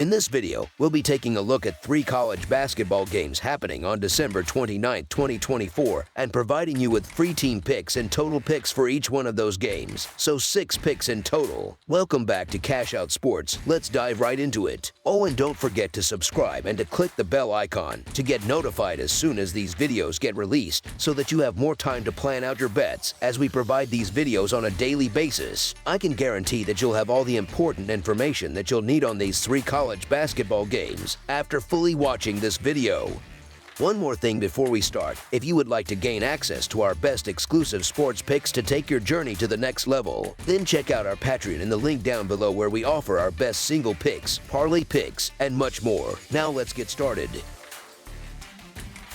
In this video, we'll be taking a look at 3 college basketball games happening on December 29, 2024, and providing you with free team picks and total picks for each one of those games, so 6 picks in total. Welcome back to Cash Out Sports. Let's dive right into it. Oh, and don't forget to subscribe and to click the bell icon to get notified as soon as these videos get released, so that you have more time to plan out your bets as we provide these videos on a daily basis. I can guarantee that you'll have all the important information that you'll need on these 3 college basketball games after fully watching this video. One more thing before we start. If you would like to gain access to our best exclusive sports picks to take your journey to the next level, then check out our Patreon in the link down below, where we offer our best single picks, parlay picks, and much more. Now let's get started.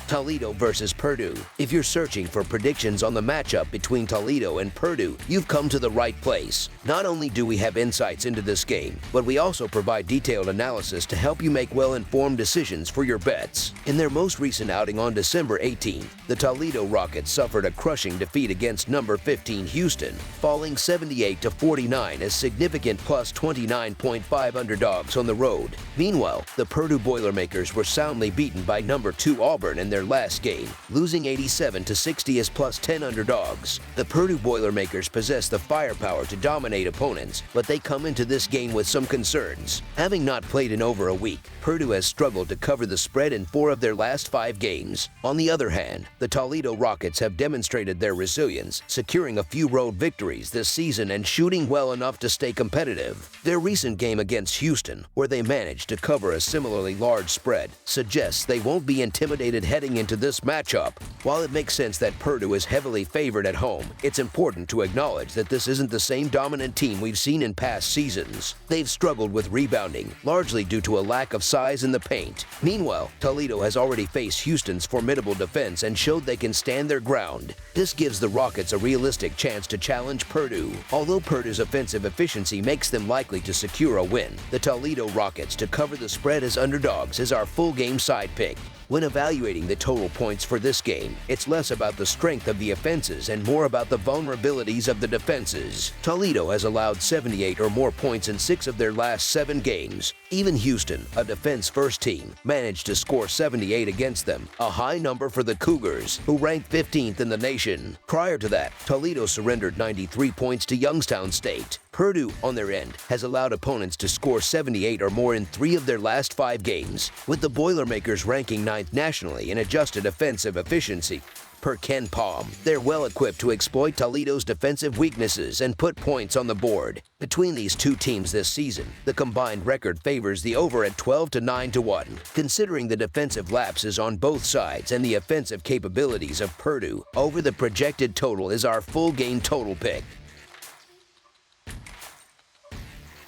Toledo versus Purdue. If you're searching for predictions on the matchup between Toledo and Purdue, you've come to the right place. Not only do we have insights into this game, but we also provide detailed analysis to help you make well-informed decisions for your bets. In their most recent outing on December 18th, the Toledo Rockets suffered a crushing defeat against number 15 Houston, falling 78-49 as significant plus 29.5 underdogs on the road. Meanwhile, the Purdue Boilermakers were soundly beaten by number 2 Auburn in their last game, losing 87-60 as plus 10 underdogs. The Purdue Boilermakers possess the firepower to dominate opponents, but they come into this game with some concerns. Having not played in over a week, Purdue has struggled to cover the spread in 4 of their last 5 games. On the other hand, the Toledo Rockets have demonstrated their resilience, securing a few road victories this season and shooting well enough to stay competitive. Their recent game against Houston, where they managed to cover a similarly large spread, suggests they won't be intimidated heading into this matchup. While it makes sense that Purdue is heavily favored at home, it's important to acknowledge that this isn't the same dominant team we've seen in past seasons. They've struggled with rebounding, largely due to a lack of size in the paint. Meanwhile, Toledo has already faced Houston's formidable defense and showed they can stand their ground. This gives the Rockets a realistic chance to challenge Purdue. Although Purdue's offensive efficiency makes them likely to secure a win, the Toledo Rockets to cover the spread as underdogs is our full game side pick. When evaluating the total points for this game, it's less about the strength of the offenses and more about the vulnerabilities of the defenses. Toledo has allowed 78 or more points in 6 of their last 7 games. Even Houston, a defense-first team, managed to score 78 against them, a high number for the Cougars, who ranked 15th in the nation. Prior to that, Toledo surrendered 93 points to Youngstown State. Purdue, on their end, has allowed opponents to score 78 or more in 3 of their last 5 games, with the Boilermakers ranking 9th nationally in adjusted offensive efficiency. Per Ken Palm, they're well equipped to exploit Toledo's defensive weaknesses and put points on the board. Between these 2 teams this season, the combined record favors the over at 12-9-1. Considering the defensive lapses on both sides and the offensive capabilities of Purdue, over the projected total is our full game total pick.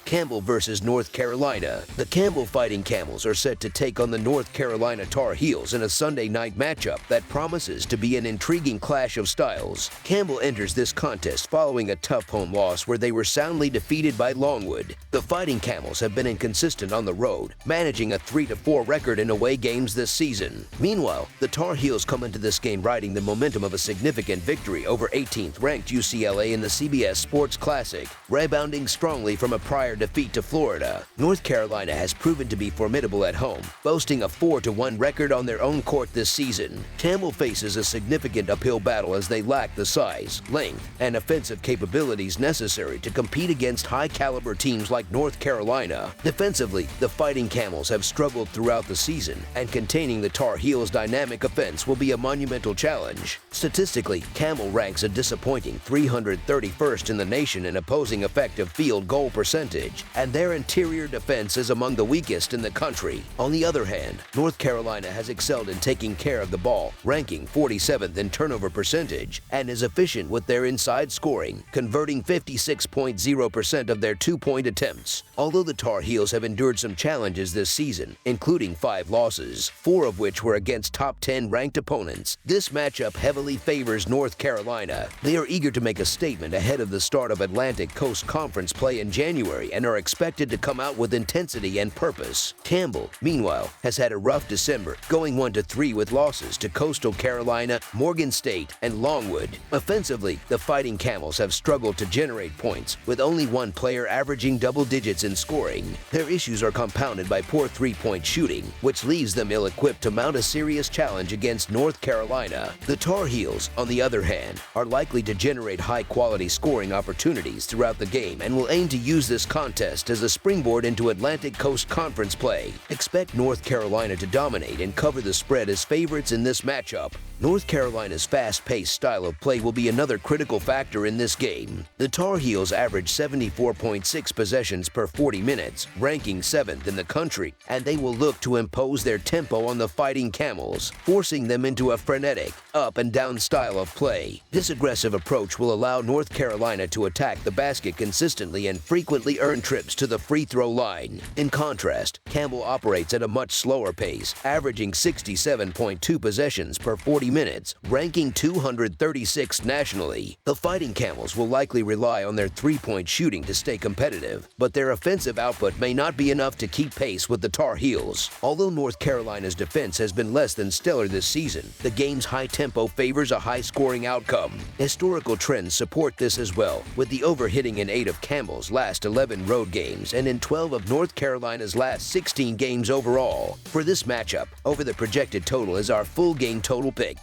Campbell versus North Carolina. The Campbell Fighting Camels are set to take on the North Carolina Tar Heels in a Sunday night matchup that promises to be an intriguing clash of styles. Campbell enters this contest following a tough home loss where they were soundly defeated by Longwood. The Fighting Camels have been inconsistent on the road, managing a 3-4 record in away games this season. Meanwhile, the Tar Heels come into this game riding the momentum of a significant victory over 18th-ranked UCLA in the CBS Sports Classic, rebounding strongly from a prior defeat to Florida. North Carolina has proven to be formidable at home, boasting a 4-1 record on their own court this season. Campbell faces a significant uphill battle as they lack the size, length, and offensive capabilities necessary to compete against high-caliber teams like North Carolina. Defensively, the Fighting Camels have struggled throughout the season, and containing the Tar Heels' dynamic offense will be a monumental challenge. Statistically, Campbell ranks a disappointing 331st in the nation in opposing effective field goal percentage, and their interior defense is among the weakest in the country. On the other hand, North Carolina has excelled in taking care of the ball, ranking 47th in turnover percentage, and is efficient with their inside scoring, converting 56.0% of their 2-point attempts. Although the Tar Heels have endured some challenges this season, including 5 losses, 4 of which were against top 10 ranked opponents, this matchup heavily favors North Carolina. They are eager to make a statement ahead of the start of Atlantic Coast Conference play in January and are expected to come out with intensity and purpose. Campbell, meanwhile, has had a rough December, going 1-3 with losses to Coastal Carolina, Morgan State, and Longwood. Offensively, the Fighting Camels have struggled to generate points, with only one player averaging double digits in scoring. Their issues are compounded by poor three-point shooting, which leaves them ill-equipped to mount a serious challenge against North Carolina. The Tar Heels, on the other hand, are likely to generate high-quality scoring opportunities throughout the game and will aim to use this contest as a springboard into Atlantic Coast Conference play. Expect North Carolina to dominate and cover the spread as favorites in this matchup. North Carolina's fast-paced style of play will be another critical factor in this game. The Tar Heels average 74.6 possessions per 40 minutes, ranking 7th in the country, and they will look to impose their tempo on the Fighting Camels, forcing them into a frenetic, up-and-down style of play. This aggressive approach will allow North Carolina to attack the basket consistently and frequently earn trips to the free throw line. In contrast, Campbell operates at a much slower pace, averaging 67.2 possessions per 40 minutes, ranking 236th nationally. The Fighting Camels will likely rely on their three-point shooting to stay competitive, but their offensive output may not be enough to keep pace with the Tar Heels. Although North Carolina's defense has been less than stellar this season, the game's high tempo favors a high-scoring outcome. Historical trends support this as well, with the overhitting in 8 of Campbell's last 11 road games and in 12 of North Carolina's last 16 games overall. For this matchup, over the projected total is our full game total pick.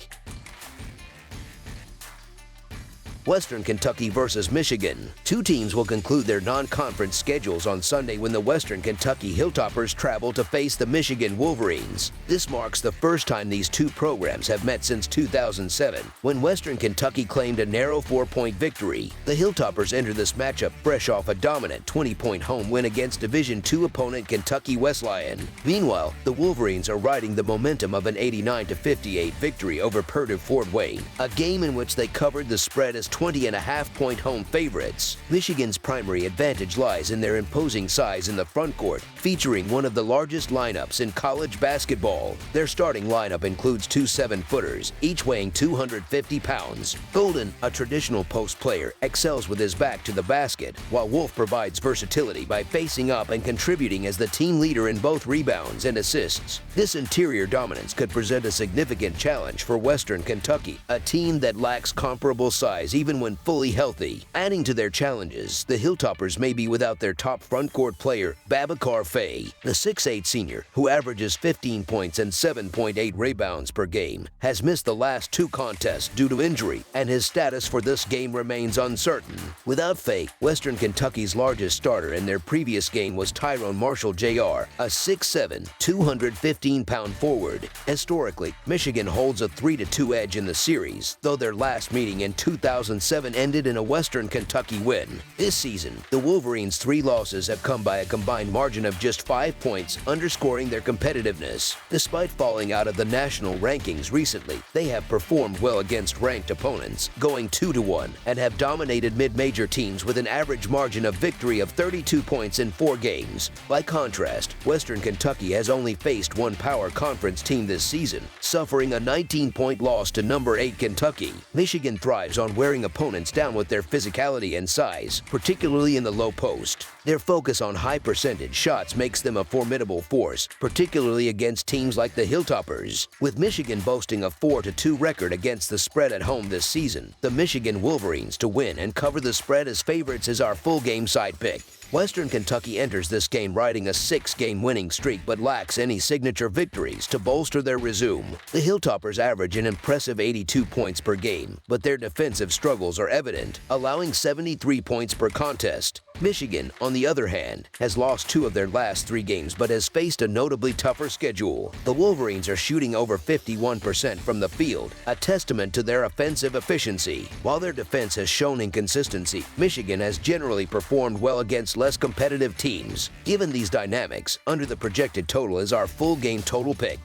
Western Kentucky versus Michigan. Two teams will conclude their non-conference schedules on Sunday when the Western Kentucky Hilltoppers travel to face the Michigan Wolverines. This marks the first time these two programs have met since 2007, when Western Kentucky claimed a narrow 4-point victory. The Hilltoppers enter this matchup fresh off a dominant 20-point home win against Division II opponent Kentucky Wesleyan. Meanwhile, the Wolverines are riding the momentum of an 89-58 victory over Purdue Fort Wayne, a game in which they covered the spread as 20.5-point home favorites. Michigan's primary advantage lies in their imposing size in the front court, featuring one of the largest lineups in college basketball. Their starting lineup includes two 7-footers, each weighing 250 pounds. Golden, a traditional post player, excels with his back to the basket, while Wolf provides versatility by facing up and contributing as the team leader in both rebounds and assists. This interior dominance could present a significant challenge for Western Kentucky, a team that lacks comparable size even when fully healthy. Adding to their challenges, the Hilltoppers may be without their top front court player, Babacar Faye. The 6'8 senior, who averages 15 points and 7.8 rebounds per game, has missed the last two contests due to injury, and his status for this game remains uncertain. Without Faye, Western Kentucky's largest starter in their previous game was Tyrone Marshall Jr., a 6'7", 215-pound forward. Historically, Michigan holds a 3-2 edge in the series, though their last meeting in 2007 ended in a Western Kentucky win. This season, the Wolverines' 3 losses have come by a combined margin of just 5 points, underscoring their competitiveness. Despite falling out of the national rankings recently, they have performed well against ranked opponents, going 2-1, and have dominated mid-major teams with an average margin of victory of 32 points in 4 games. By contrast, Western Kentucky has only faced one power conference team this season, suffering a 19-point loss to number 8 Kentucky. Michigan thrives on wearing opponents down with their physicality and size, particularly in the low post. Their focus on high-percentage shots makes them a formidable force, particularly against teams like the Hilltoppers. With Michigan boasting a 4-2 record against the spread at home this season, the Michigan Wolverines to win and cover the spread as favorites is our full game side pick. Western Kentucky enters this game riding a 6-game winning streak but lacks any signature victories to bolster their resume. The Hilltoppers average an impressive 82 points per game, but their defensive struggles are evident, allowing 73 points per contest. Michigan, on the other hand, has lost 2 of their last 3 games but has faced a notably tougher schedule. The Wolverines are shooting over 51% from the field, a testament to their offensive efficiency. While their defense has shown inconsistency, Michigan has generally performed well against less competitive teams. Given these dynamics, under the projected total is our full game total pick.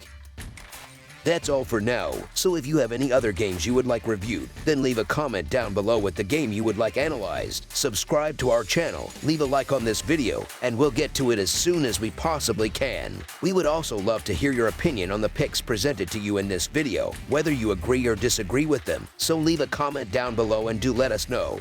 That's all for now, so if you have any other games you would like reviewed, then leave a comment down below with the game you would like analyzed. Subscribe to our channel, leave a like on this video, and we'll get to it as soon as we possibly can. We would also love to hear your opinion on the picks presented to you in this video, whether you agree or disagree with them, so leave a comment down below and do let us know.